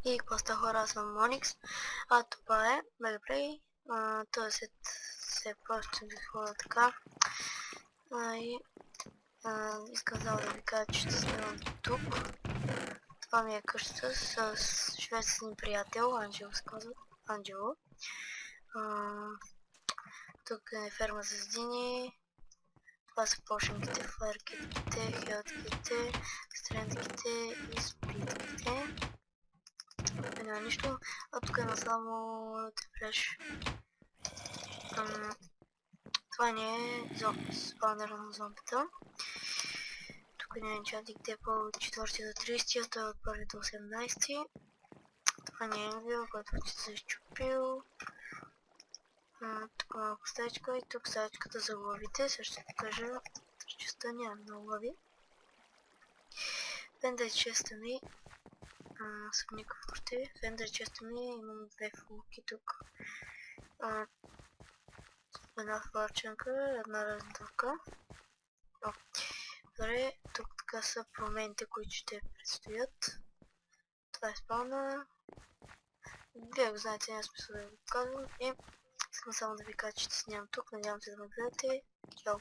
И какво ста хора, аз съм Моникс, а това е Мегаплей. Този се просто ви хода така. Искам само да ви кажа, че ще снимам тук. Това ми е къщата с живея с един приятел, Анджело се казва. Анджело. Тук е ферма за дини. Това са пошенките, флерките, хелтките, стрендките и спитките. Няма нищо. А тук има само тефреш. Това не е спаунера на зомбита. Тук не е чатик депо от 4 до 30, той е от 1 до 18. Това не е бил, който се е щупил. Тук малко стаечка и тук стаечката за главите. Също ще покажа частта, няма много глави. Фендър честа ми съм никакъв още. Фендър честа ми имам две фулки тук. Една хвърченка, една раздавка. Добре, тук така са промените, които ще предстоят. Това е спауна. Вие го знаете, няма смисъл да ви го казвам. И искам само да ви кажа, че ще снимам тук. Надявам се да ме гледате. Чао!